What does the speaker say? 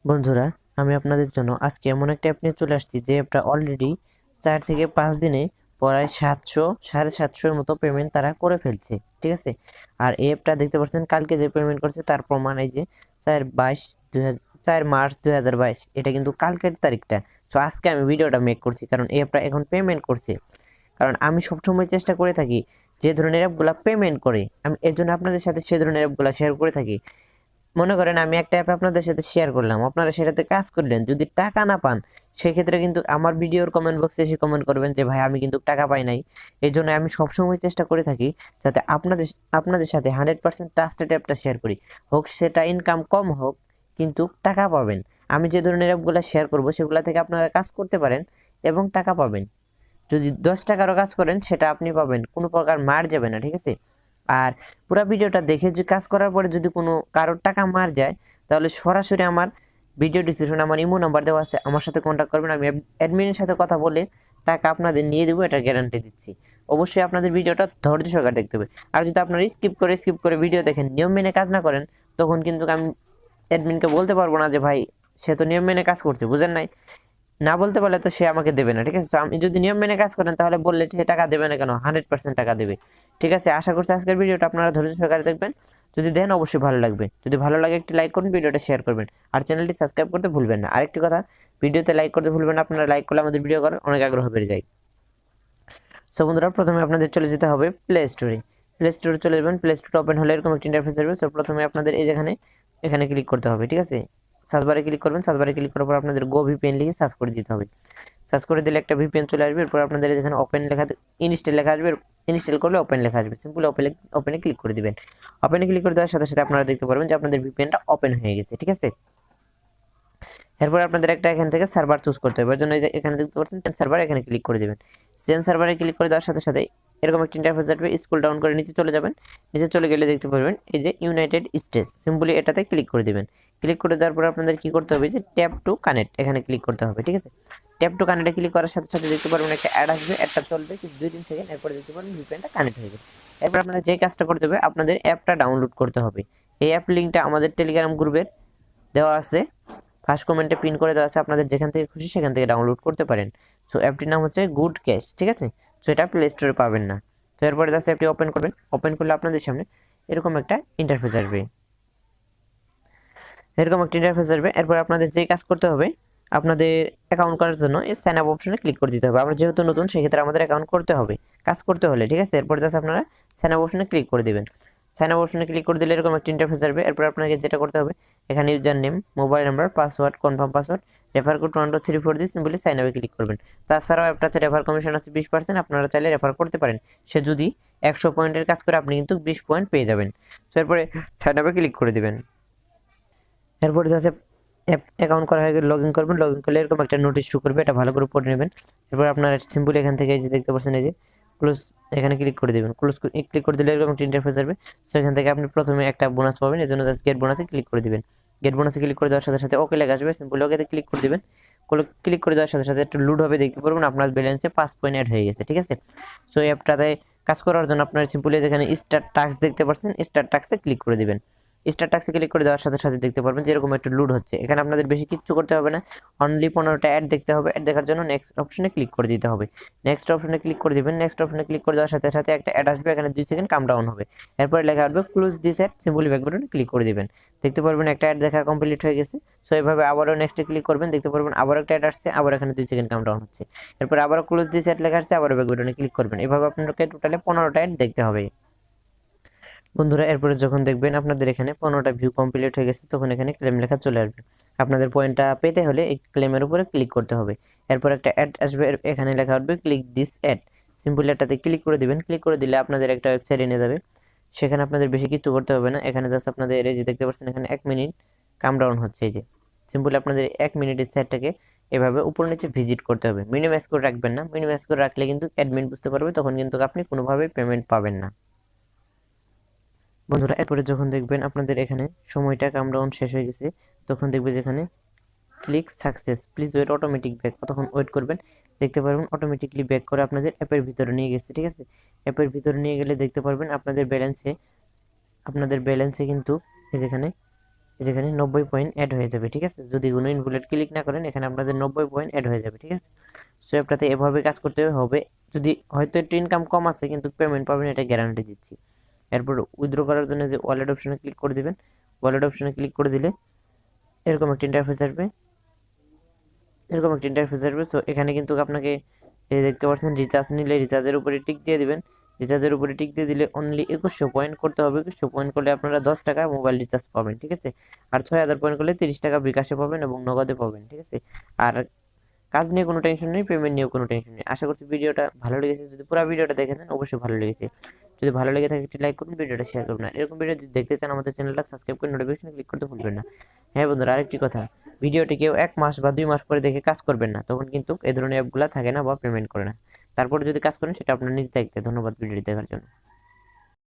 বন্ধুরা, আমি আপনাদের জন্য আজকে এমন একটা অ্যাপ নিয়ে চলে আসছি যে অ্যাপটা অলরেডি 4 থেকে 5 দিনে প্রায় 700 সাড়ে 700-এর মতো পেমেন্ট তারা করে ফেলছে। ঠিক আছে, আর এই অ্যাপটা দেখতে পাচ্ছেন কালকে যে পেমেন্ট করছে তার প্রমাণ এই যে 4 মার্চ 2022, এটা কিন্তু কালকের তারিখটা। তো আজকে আমি ভিডিওটা মেক করছি কারণ এই অ্যাপটা এখন পেমেন্ট করছে। কারণ আমি সবসময় চেষ্টা করে থাকি যে ধরনের অ্যাপগুলো পেমেন্ট করে, আমি এর জন্য আপনাদের সাথে সে ধরনের অ্যাপগুলো শেয়ার করে থাকি। মনে করেন আমি একটা অ্যাপ আপনাদের সাথে শেয়ার করলাম, আপনারা সেটাতে কাজ করলেন, যদি টাকা না পান সেক্ষেত্রে কিন্তু আমার ভিডিওর কমেন্ট বক্সে এসে কমেন্ট করবেন যে ভাই আমি কিন্তু টাকা পাই নাই। এই জন্য আমি সবসময় চেষ্টা করে থাকি যাতে আপনাদের আপনাদের সাথে 100% ট্রাস্টেড অ্যাপটা শেয়ার করি, হোক সেটা ইনকাম কম হোক কিন্তু টাকা পাবেন। আমি যে ধরনের অ্যাপগুলো শেয়ার করব সেগুলো থেকে আপনারা কাজ করতে পারেন এবং টাকা পাবেন। যদি 10 টাকারও কাজ করেন সেটা আপনি পাবেন, কোনো প্রকার মার যাবে না। ঠিক আছে, আর পুরো ভিডিওটা দেখে যে কাজ করার পরে যদি কোনো কারোর টাকা মার যায় তাহলে সরাসরি আমার ভিডিও ডিসক্রিপশনে আমার ইমো নাম্বার দেওয়া আছে, আমার সাথে কন্ট্যাক্ট করবেন। আমি অ্যাডমিনের সাথে কথা বলে টাকা আপনাদের নিয়ে দেবো, এটা গ্যারান্টি দিচ্ছি। অবশ্যই আপনাদের ভিডিওটা ধৈর্য সহকারে দেখতে হবে। আর যদি আপনারা স্কিপ করে ভিডিও দেখেন, নিয়ম মেনে কাজ না করেন, তখন কিন্তু আমি অ্যাডমিনকে বলতে পারবো না যে ভাই সে তো নিয়ম মেনে কাজ করছে, বুঝেন নাই? না বলতে পারলে তো সে আমাকে দেবে না। ঠিক আছে, তো আমি যদি নিয়ম মেনে কাজ করেন তাহলে বললে সে টাকা দেবে না কেন? 100% টাকা দেবে। ঠিক আছে, আশা করছি আজকের ভিডিওটা আপনারা ধৈর্য সহকারে দেখবেন। যদি দেন অবশ্যই ভালো লাগবে, যদি ভালো লাগে একটি লাইক করুন, ভিডিওটা শেয়ার করবেন, আর চ্যানেলটি সাবস্ক্রাইব করতে ভুলবেন না। আরেকটি কথা, ভিডিওতে লাইক করতে ভুলবেন না, আপনারা লাইক করলে আমাদের ভিডিও করার অনেক আগ্রহ বেড়ে যায়। সো বন্ধুরা, প্রথমে আপনাদের চলে যেতে হবে প্লে স্টোরে। প্লে স্টোরে চলে যাবেন, প্লে স্টোর ওপেন হলে এরকম একটা ইন্টারফেস আসবে। সো প্রথমে আপনাদের এই যেখানে এখানে ক্লিক করতে হবে। ঠিক আছে, সার্চ বারে ক্লিক করবেন, সার্চ বারে ক্লিক করার পর আপনাদের গো ভিপিএন লিখে সার্চ করে দিতে হবে। সার্চ করে দিলে একটা ভিপিএন চলে আসবে। এরপর আপনাদের এখানে ওপেন লেখা, ইনস্টল লেখা আসবে। ইনস্টল করলে ওপেন লেখা আসবে, সিম্পলি ওপেনে ক্লিক করে দিবেন। ওপেনে ক্লিক করে দেওয়ার সাথে সাথে আপনারা দেখতে পারবেন যে আপনাদের ভিপিএনটা ওপেন হয়ে গেছে। ঠিক আছে, এরপর আপনাদের একটা এখান থেকে সার্ভার চুজ করতে হবে। এর জন্য এখানে দেখতে পাচ্ছেন চেঞ্জ সার্ভার, এখানে ক্লিক করে দিবেন। চেঞ্জ সার্ভারে ক্লিক করে দেওয়ার সাথে সাথে এরকম একটা ইন্টারফেস আসবে। স্ক্রল ডাউন করে নিচে চলে যাবেন। নিচে চলে গেলে দেখতে পারবেন এই যে ইউনাইটেড স্টেটস, সিম্পলি এটাতে ক্লিক করে দিবেন। ক্লিক করে দেওয়ার পর আপনাদের কি করতে হবে, যে ট্যাপ টু কানেক্ট, এখানে ক্লিক করতে হবে। ঠিক আছে, ট্যাপ টু কানেক্টে ক্লিক করার সাথে সাথে দেখতে পারবেন একটা অ্যাড আসবে। অ্যাডটা চলবে কিছু 2-3 সেকেন্ড, এরপর দেখতে পারবেন ভিপিএনটা কানেক্ট হয়ে গেছে। এরপর আপনাদের যে কাজটা করতে হবে, আপনাদের অ্যাপটা ডাউনলোড করতে হবে। এই অ্যাপ লিঙ্কটা আমাদের টেলিগ্রাম গ্রুপের দেওয়া আছে, ফার্স্ট কমেন্টে পিন করে দেওয়া আছে, আপনাদের যেখান থেকে খুশি সেখান থেকে ডাউনলোড করতে পারেন। সো অ্যাপটির নাম হচ্ছে গুড ক্যাশ। ঠিক আছে, সো এটা প্লে স্টোরে পাবেন না। তো এরপরে জাস্ট অ্যাপটি ওপেন করবেন। ওপেন করলে আপনাদের সামনে এরকম একটা ইন্টারফেস আসবে, এরপর আপনাদের যে কাজ করতে হবে, আপনাদের অ্যাকাউন্ট করার জন্য এই সাইন আপ অপশনে ক্লিক করে দিতে হবে। আমরা যেহেতু নতুন সেক্ষেত্রে আমাদের অ্যাকাউন্ট করতে হবে কাজ করতে হলে। ঠিক আছে, এরপর জাস্ট আপনারা সাইন আপ অপশনে ক্লিক করে দিবেন। সাইন আপ অপশনে ক্লিক করে দিলে এরকম একটা ইন্টারফেস আসবে। এরপর আপনাকে যেটা করতে হবে, এখানে user name, mobile number, password, confirm password, refer code 1234 দিয়ে সিম্পলি সাইন আপে ক্লিক করবেন। তাছাড়াও অ্যাপটাতে রেফার কমিশন আছে 20%, আপনারা চাইলে রেফার করতে পারেন। সে যদি 100 পয়েন্টের কাজ করে আপনি কিন্তু 20 পয়েন্ট পেয়ে যাবেন। তো এরপরে সাইন আপে ক্লিক করে দিবেন। এরপরে যাচ্ছে অ্যাকাউন্ট করা হয়ে গেলে লগ ইন করবেন। লগ ইন করলে এরকম একটা নোটিশ শো করবে, এটা ভালো করে পড়ে নেবেন। এরপর আপনারা সিম্পলি এখান থেকে এই যে দেখতে পাচ্ছেন এই যে ক্লোজ, এখানে ক্লিক করে দেবেন। ক্লিক করে দিলে এরকম একটা ইন্টারফেস আসবে। সো এখান থেকে আপনি প্রথমে একটা বোনাস পাবেন, এর জন্য জাস্ট গেট বোনাসে ক্লিক করে দিবেন। গেট বোনাসে ক্লিক করে দেওয়ার সাথে সাথে ওকে লেখা আসবে, সিম্পলি ওকেতে ক্লিক করে দিবেন। ক্লিক করে দেওয়ার সাথে সাথে একটু লুড হবে, দেখতে পারবেন আপনার ব্যালেন্সে 5 পয়েন্ট অ্যাড হয়ে গেছে। ঠিক আছে, সো এই অ্যাপটাতে কাজ করার জন্য আপনার সিম্পলি এখানে স্টার টাস্ক দেখতে পাচ্ছেন, স্টার টাস্কে ক্লিক করে দিবেন। স্টার টাস্কে ক্লিক করে দেওয়ার সাথে সাথে দেখতে পারবেন যে এরকম একটা লুড হচ্ছে। এখানে আপনাদের বেশি কিচ্ছু করতে হবে না, অনলি 15টা অ্যাড দেখতে হবে। অ্যাড দেখার জন্য নেক্সট অপশনে ক্লিক করে দিতে হবে। নেক্সট অপশনে ক্লিক করে দিবেন। নেক্সট অপশনে ক্লিক করে দেওয়ার সাথে সাথে একটা অ্যাড আসবে, এখানে 2 সেকেন্ড কাম ডাউন হবে। এরপরে লেখা আসবে close this ad, simply back বাটনে ক্লিক করে দিবেন। দেখতে পারবেন একটা অ্যাড দেখা কমপ্লিট হয়ে গেছে। সো এইভাবে আবারও নেক্সটে ক্লিক করবেন, দেখতে পারবেন আবার একটা অ্যাড আসছে, আবার এখানে 2 সেকেন্ড কাম ডাউন হচ্ছে। এরপর আবারও ক্লোজ দিস অ্যাড লেখা আসছে, আবারও ব্যাক বাটনে ক্লিক করবেন। এভাবে আপনাকে টোটালে 15টা অ্যাড দেখতে হবে। বন্ধুরা, এরপরে যখন দেখবেন আপনাদের এখানে 15টা ভিউ কমপ্লিট হয়ে গেছে, তখন এখানে ক্লেম লেখা চলে আসবে। আপনাদের পয়েন্টটা পেতে হলে এই ক্লেমের উপরে ক্লিক করতে হবে। এরপর একটা অ্যাড আসবে, এখানে লেখা হবে ক্লিক দিস অ্যাড, সিম্পলি এটাতে ক্লিক করে দিবেন। ক্লিক করে দিলে আপনাদের একটা ওয়েবসাইটে নিয়ে যাবে। সেখানে আপনাদের বেশি কিছু করতে হবে না, এখানে জাস্ট আপনাদের এই যে দেখতে পাচ্ছেন এখানে 1 মিনিট কাম ডাউন হচ্ছে। এই যে সিম্পলি আপনাদের 1 মিনিটের সাইটটাকে এভাবে উপর নিচে ভিজিট করতে হবে। মিনিমাইজ করে রাখবেন না, মিনিমাইজ করে রাখলে কিন্তু অ্যাডমিন বুঝতে পারবে, তখন কিন্তু আপনি কোনোভাবেই পেমেন্ট পাবেন না। বন্ধুরা, এরপরে যখন দেখবেন আপনাদের এখানে সময়টা কামডাউন শেষ হয়ে গেছে, তখন দেখবেন যেখানে click success, please wait automatic back, তখন ওয়েট করবেন। দেখতে পারবেন অটোমেটিকলি ব্যাক করে আপনাদের অ্যাপের ভিতরে নিয়ে গেছে। ঠিক আছে, অ্যাপের ভিতরে নিয়ে গেলে দেখতে পারবেন আপনাদের ব্যালেন্সে কিন্তু যেখানে যেখানে 90 পয়েন্ট অ্যাড হয়ে যাবে, ঠিক আছে। যদি কোনো ইনভ্যালিড ক্লিক না করেন এখানে আপনাদের 90 পয়েন্ট অ্যাড হয়ে যাবে, ঠিক আছে। সো অ্যাপটাতে এভাবে কাজ করতে হবে। যদি হয়তো একটু ইনকাম কম আছে কিন্তু পেমেন্ট পাবেন, এটা গ্যারান্টি দিচ্ছি। এরপর উইথড্র করার জন্য যে ওয়ালেট অপশনে ক্লিক করে দিবেন। ওয়ালেট অপশনে ক্লিক করে দিলে এরকম একটা ইন্টারফেস আসবে, সো এখানে কিন্তু আপনাকে দেখতে পাচ্ছেন রিচার্জ নিলে রিচার্জের উপরে টিক দিয়ে দিবেন। রিচার্জের উপরে টিক দিয়ে দিলে অনলি 2100 পয়েন্ট করতে হবে। 2100 পয়েন্ট করলে আপনারা 10 টাকা মোবাইল রিচার্জ পাবেন, ঠিক আছে। আর 6000 পয়েন্ট করলে 30 টাকা বিকাশে পাবেন এবং নগদে পাবেন, ঠিক আছে। আর কাজ নিয়ে কোনো টেনশন নেই, পেমেন্ট নিয়েও কোনো টেনশন নেই। আশা করছি ভিডিওটা ভালো লেগেছে। যদি পুরো ভিডিওটা দেখে নেন অবশ্যই ভালো লেগেছে। যদি ভালো লেগে থাকে একটি লাইক করুন, ভিডিওটা শেয়ার করুন। আর এরকম ভিডিও যদি দেখতে চান আমাদের চ্যানেলটা সাবস্ক্রাইব করে নোটিফিকেশন ক্লিক করতে ভুলবেন না। হ্যাঁ বন্ধুরা, আরেকটি কথা, ভিডিওটি কেউ 1 মাস বা 2 মাস পরে দেখে কাজ করবেন না, তখন কিন্তু এই ধরনের অ্যাপগুলো থাকে না বা পেমেন্ট করে না। তারপরে যদি কাজ করেন সেটা আপনার নিজ দায়িত্বে। ধন্যবাদ ভিডিওটি দেখার জন্য।